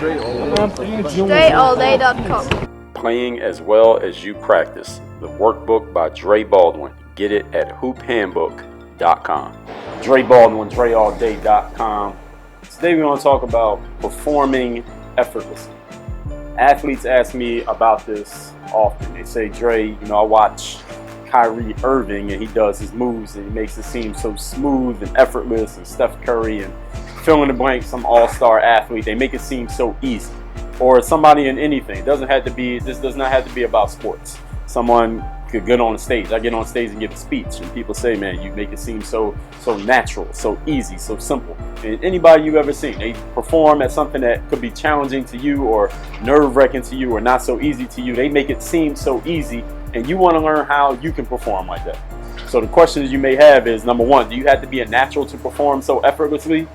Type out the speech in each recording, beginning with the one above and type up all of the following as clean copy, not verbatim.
DreAllDay.com. Playing as well as you practice. The Workbook by Dre Baldwin. Get it at hoophandbook.com. Dre Baldwin, DreAllDay.com. Today we want to talk about performing effortlessly. Athletes ask me about this often. They say, Dre, I watch Kyrie Irving and he does his moves and he makes it seem so smooth and effortless, and Steph Curry and fill in the blank, some all-star athlete. They make it seem so easy. Or somebody in anything. This does not have to be about sports. Someone could get on stage. I get on stage and give a speech and people say, man, you make it seem so natural, so easy, so simple. And anybody you've ever seen, they perform at something that could be challenging to you or nerve-wracking to you or not so easy to you. They make it seem so easy, and you want to learn how you can perform like that. So the questions you may have is, number one, do you have to be a natural to perform so effortlessly?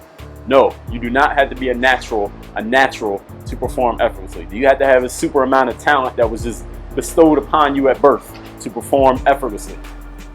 No, you do not have to be a natural to perform effortlessly. Do you have to have a super amount of talent that was just bestowed upon you at birth to perform effortlessly?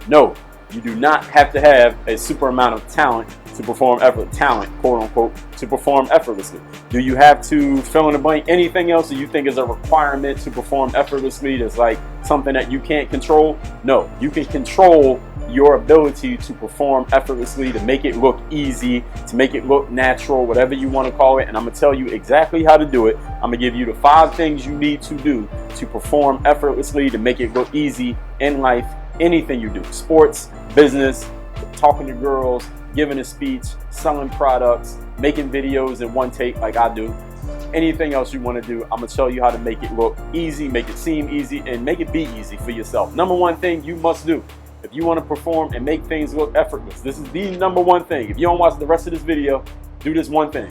No, you do not have to have a super amount of talent to perform quote unquote, to perform effortlessly. Do you have to fill in the blank anything else that you think is a requirement to perform effortlessly that's like something that you can't control? No, you can control your ability to perform effortlessly, to make it look easy, to make it look natural, whatever you want to call it. And I'm going to tell you exactly how to do it. I'm going to give you the 5 things you need to do to perform effortlessly, to make it look easy in life, anything you do, sports, business, talking to girls, giving a speech, selling products, making videos in one take like I do. Anything else you want to do, I'm going to tell you how to make it look easy, make it seem easy, and make it be easy for yourself. Number one thing you must do if you want to perform and make things look effortless, this is the number one thing. If you don't watch the rest of this video, do this one thing.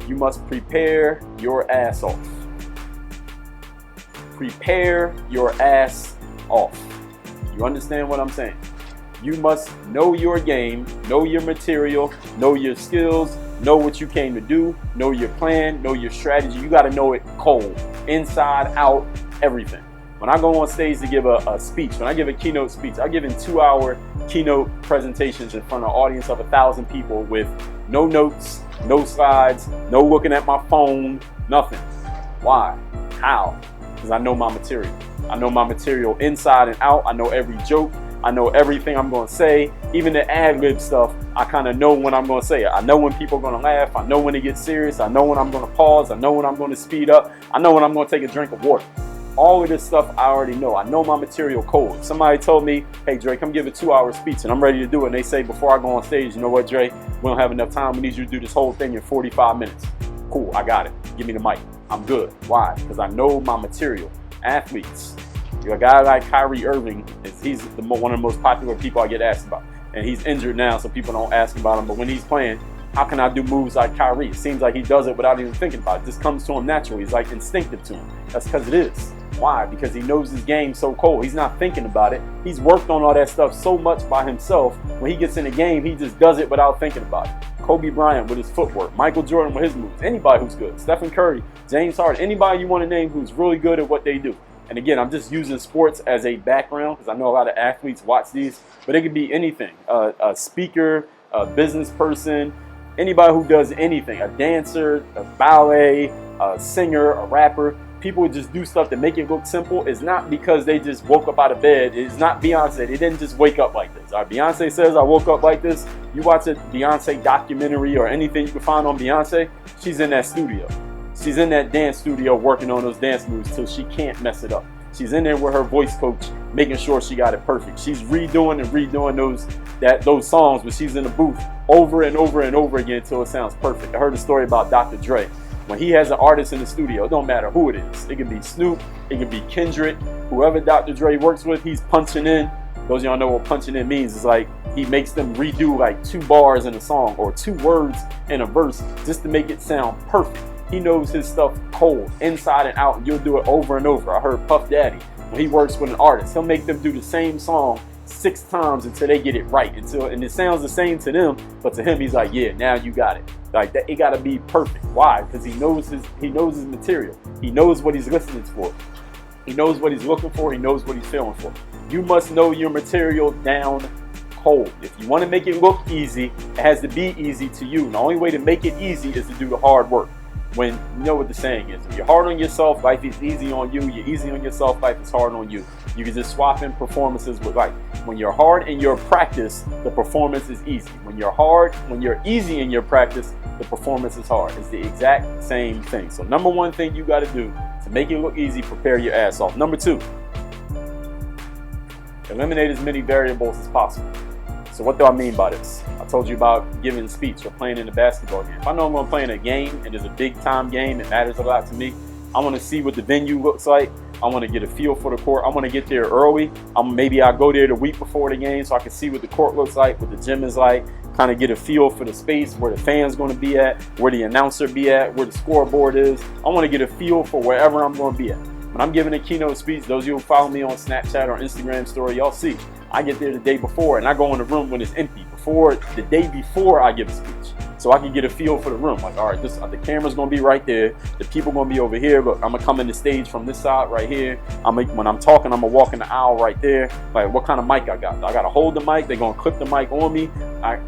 You must prepare your ass off. Prepare your ass off. You understand what I'm saying? You must know your game, know your material, know your skills, know what you came to do, know your plan, know your strategy. You got to know it cold, inside, out, everything. When I go on stage to give a speech, when I give a keynote speech, I give in 2-hour keynote presentations in front of an audience of 1,000 people with no notes, no slides, no looking at my phone, nothing. Why? How? Because I know my material. I know my material inside and out. I know every joke. I know everything I'm going to say. Even the ad-lib stuff, I kind of know when I'm going to say it. I know when people are going to laugh. I know when it gets serious. I know when I'm going to pause. I know when I'm going to speed up. I know when I'm going to take a drink of water. All of this stuff I already know. I know my material cold. Somebody told me, hey Dre, come give a 2-hour speech, and I'm ready to do it. And they say before I go on stage, you know what, Dre, we don't have enough time. We need you to do this whole thing in 45 minutes. Cool, I got it. Give me the mic. I'm good. Why? Because I know my material. Athletes, a guy like Kyrie Irving, he's one of the most popular people I get asked about. And he's injured now, so people don't ask about him. But when he's playing, how can I do moves like Kyrie? It seems like he does it without even thinking about it. It just comes to him naturally. It's like instinctive to him. That's because it is. Why? Because he knows his game so cold. He's not thinking about it. He's worked on all that stuff so much by himself. When he gets in the game, he just does it without thinking about it. Kobe Bryant with his footwork. Michael Jordan with his moves. Anybody who's good. Stephen Curry, James Harden. Anybody you want to name who's really good at what they do. And again, I'm just using sports as a background because I know a lot of athletes watch these. But it could be anything. A speaker, a business person, anybody who does anything. A dancer, a ballet, a singer, a rapper. People would just do stuff to make it look simple. It's not because they just woke up out of bed. It's not Beyonce. They didn't just wake up like this. Beyonce says, I woke up like this. You watch a Beyonce documentary or anything you can find on Beyonce, she's in that studio. She's in that dance studio working on those dance moves till she can't mess it up. She's in there with her voice coach, making sure she got it perfect. She's redoing those songs, but she's in the booth over and over and over again until it sounds perfect. I heard a story about Dr. Dre. When he has an artist in the studio, it don't matter who it is. It could be Snoop, it could be Kendrick, whoever Dr. Dre works with, he's punching in. Those of y'all know what punching in means. It's like he makes them redo like 2 bars in a song or 2 words in a verse just to make it sound perfect. He knows his stuff cold, inside and out, and you'll do it over and over. I heard Puff Daddy, when he works with an artist, he'll make them do the same song 6 times until they get it right. And it sounds the same to them, but to him, he's like, yeah, now you got it. Like that, it gotta be perfect. Why? Because he knows his material. He knows what he's listening for. He knows what he's looking for. He knows what he's feeling for. You must know your material down cold. If you want to make it look easy, it has to be easy to you. And the only way to make it easy is to do the hard work. when you know what the saying is. If you're hard on yourself, life is easy on you. You're easy on yourself, life is hard on you. You can just swap in performances with life. When you're hard in your practice, the performance is easy. When you're easy in your practice, the performance is hard. It's the exact same thing. So number one thing you got to do to make it look easy, prepare your ass off. Number two, eliminate as many variables as possible. So what do I mean by this? I told you about giving a speech or playing in a basketball game. If I know I'm going to play in a game and it's a big time game, it matters a lot to me. I want to see what the venue looks like. I want to get a feel for the court. I want to get there early. Maybe I'll go there the week before the game so I can see what the court looks like, what the gym is like, kind of get a feel for the space, where the fans going to be at, where the announcer be at, where the scoreboard is. I want to get a feel for wherever I'm going to be at. When I'm giving a keynote speech, those of you who follow me on Snapchat or Instagram story, y'all see I get there the day before and I go in the room when it's empty, the day before I give a speech, so I can get a feel for the room. Like, all right, the camera's gonna be right there, the people gonna be over here. Look, I'm gonna come in the stage from this side right here. When I'm talking, I'm gonna walk in the aisle right there. Like, what kind of mic I got? I gotta hold the mic. They're gonna clip the mic on me.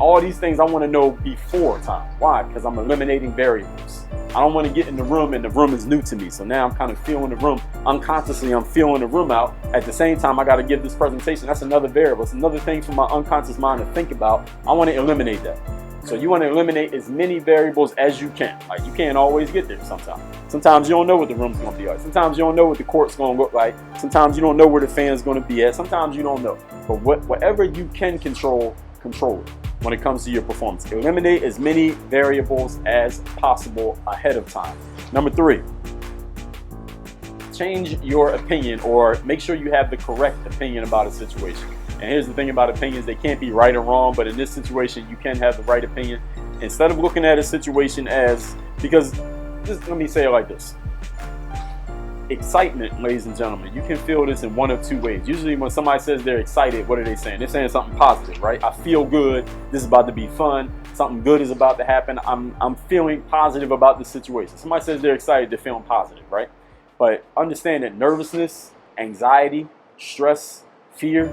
All these things I want to know before time. Why? Because I'm eliminating variables. I don't want to get in the room and the room is new to me. So now I'm kind of feeling the room. Unconsciously, I'm feeling the room out. At the same time, I got to give this presentation. That's another variable. It's another thing for my unconscious mind to think about. I want to eliminate that. So you want to eliminate as many variables as you can. Like, you can't always get there sometimes. Sometimes you don't know what the room's going to be like. Sometimes you don't know what the court's going to look like. Sometimes you don't know where the fan's going to be at. Sometimes you don't know. But whatever you can control it when it comes to your performance. Eliminate as many variables as possible ahead of time. Number three, change your opinion, or make sure you have the correct opinion about a situation. And here's the thing about opinions, they can't be right or wrong, but in this situation, you can have the right opinion. Instead of looking at a situation let me say it like this. Excitement, ladies and gentlemen, you can feel this in one of two ways. Usually when somebody says they're excited, what are they saying? They're saying something positive, right? I feel good. This is about to be fun. Something good is about to happen. I'm feeling positive about the situation. Somebody says they're excited, they're feeling positive, right? But understand that nervousness, anxiety, stress, fear,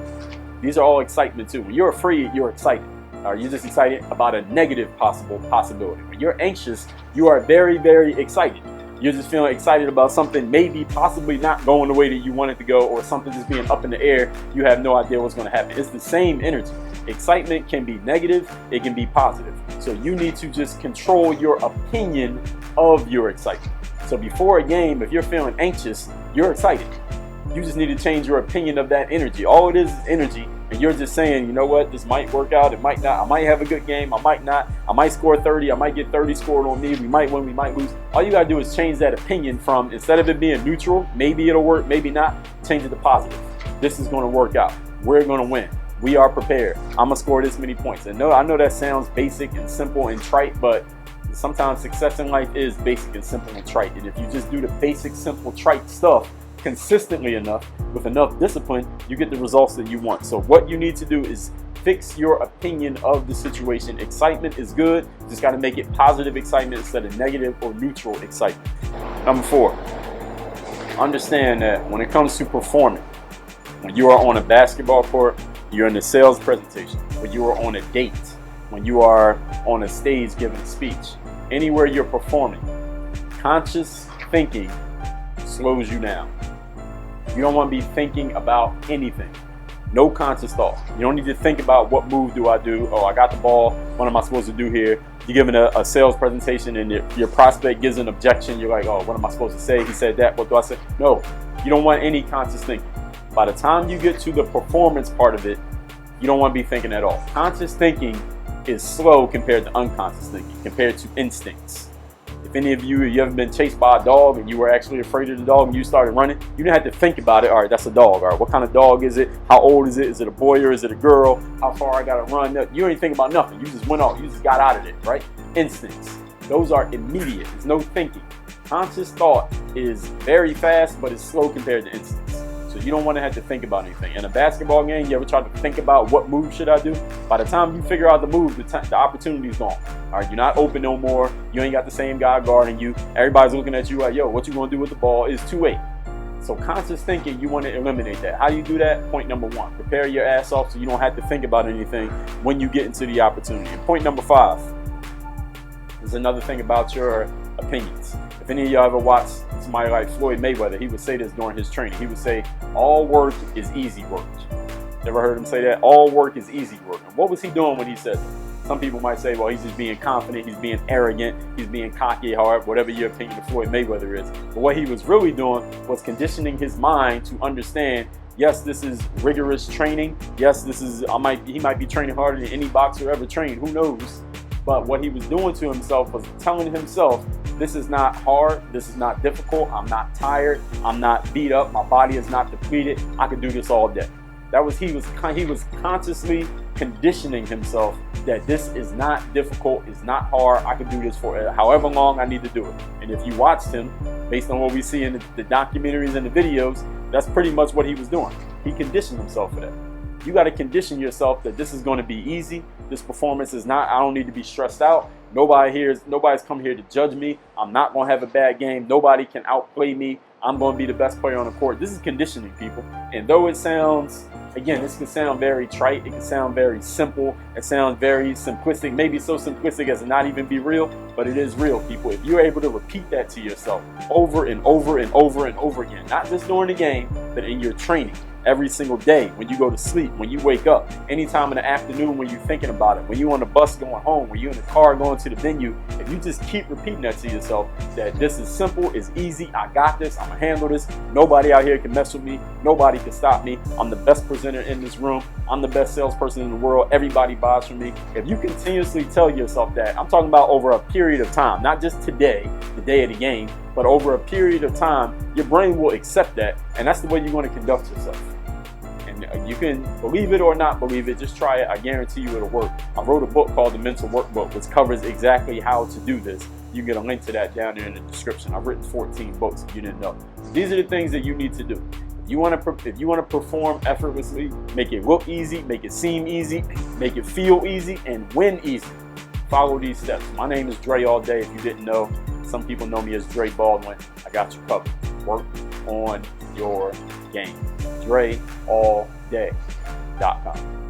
these are all excitement too. When you're afraid, you're excited. Or you're just excited about a negative possibility. When you're anxious, you are very, very excited. You're just feeling excited about something maybe possibly not going the way that you want it to go, or something just being up in the air. You have no idea what's going to happen. It's the same energy. Excitement can be negative. It can be positive. So you need to just control your opinion of your excitement. So before a game, if you're feeling anxious, you're excited. You just need to change your opinion of that energy. All it is energy. And you're just saying, you know what, this might work out, it might not. I might have a good game, I might not. I might score 30, I might get 30 scored on me. We might win, we might lose. All you gotta do is change that opinion from, instead of it being neutral, maybe it'll work, maybe not, change it to positive. This is gonna work out. We're gonna win. We are prepared. I'm gonna score this many points. And no, I know that sounds basic and simple and trite, but sometimes success in life is basic and simple and trite. And if you just do the basic, simple, trite stuff consistently enough, with enough discipline, you get the results that you want. So what you need to do is fix your opinion of the situation. Excitement is good. You just got to make it positive excitement instead of negative or neutral excitement. Number four, understand that when it comes to performing, when you are on a basketball court, you're in a sales presentation, when you are on a date, when you are on a stage giving a speech, anywhere you're performing, conscious thinking slows you down. You don't want to be thinking about anything. No conscious thought. You don't need to think about what move do I do? Oh, I got the ball. What am I supposed to do here? You're giving a sales presentation and your prospect gives an objection. You're like, oh, what am I supposed to say? He said that. What do I say? No, you don't want any conscious thinking. By the time you get to the performance part of it, you don't want to be thinking at all. Conscious thinking is slow compared to unconscious thinking, compared to instincts. If any of you ever been chased by a dog and you were actually afraid of the dog and you started running, you didn't have to think about it. All right, that's a dog. All right, what kind of dog is it? How old is it? Is it a boy or is it a girl? How far I got to run? You ain't think about nothing. You just went off. You just got out of it, right? Instincts. Those are immediate. There's no thinking. Conscious thought is very fast, but it's slow compared to instincts. So you don't want to have to think about anything. In a basketball game, you ever try to think about what move should I do? By the time you figure out the move, the opportunity's gone. All right, you're not open no more. You ain't got the same guy guarding you. Everybody's looking at you like, yo, what you gonna do with the ball? It's too late. So conscious thinking, you want to eliminate that. How do you do that? Point number one, prepare your ass off so you don't have to think about anything when you get into the opportunity. And point number 5 is another thing about your opinions. If any of y'all ever watched somebody like Floyd Mayweather, he would say this during his training. He would say, all work is easy work. Ever heard him say that? All work is easy work. And what was he doing when he said that? Some people might say, well, he's just being confident, he's being arrogant, he's being cocky, however, whatever your opinion of Floyd Mayweather is. But what he was really doing was conditioning his mind to understand, yes, this is rigorous training. Yes, this is, he might be training harder than any boxer ever trained, who knows? But what he was doing to himself was telling himself, this is not hard, this is not difficult, I'm not tired, I'm not beat up, my body is not depleted, I can do this all day. He was consciously conditioning himself that this is not difficult, it's not hard, I can do this for however long I need to do it. And if you watched him, based on what we see in the documentaries and the videos, that's pretty much what he was doing. He conditioned himself for that. You got to condition yourself that this is going to be easy. This performance is not, I don't need to be stressed out. Nobody's come here to judge me. I'm not going to have a bad game. Nobody can outplay me. I'm going to be the best player on the court. This is conditioning, people. And though it sounds, again, this can sound very trite. It can sound very simple. It sounds very simplistic. Maybe so simplistic as to not even be real, but it is real, people. If you're able to repeat that to yourself over and over and over and over again, not just during the game, but in your training, every single day, when you go to sleep, when you wake up, anytime in the afternoon when you're thinking about it, when you're on the bus going home, when you're in the car going to the venue, if you just keep repeating that to yourself, that this is simple, it's easy, I got this, I'm gonna handle this, nobody out here can mess with me, nobody can stop me, I'm the best presenter in this room, I'm the best salesperson in the world, everybody buys from me. If you continuously tell yourself that, I'm talking about over a period of time, not just today, the day of the game, but over a period of time, your brain will accept that, and that's the way you're going to conduct yourself. And you can believe it or not believe it, just try it. I guarantee you it'll work. I wrote a book called the Mental Workbook, which covers exactly how to do this. You can get a link to that down there in the description. I've written 14 books if you didn't know. These are the things that you need to do. If you want to perform effortlessly, make it look easy, make it seem easy, make it feel easy, and win easy. Follow these steps. My name is Dre all day if you didn't know. Some people know me as Dre Baldwin. I got you covered. Work on your game. DreAllDay.com.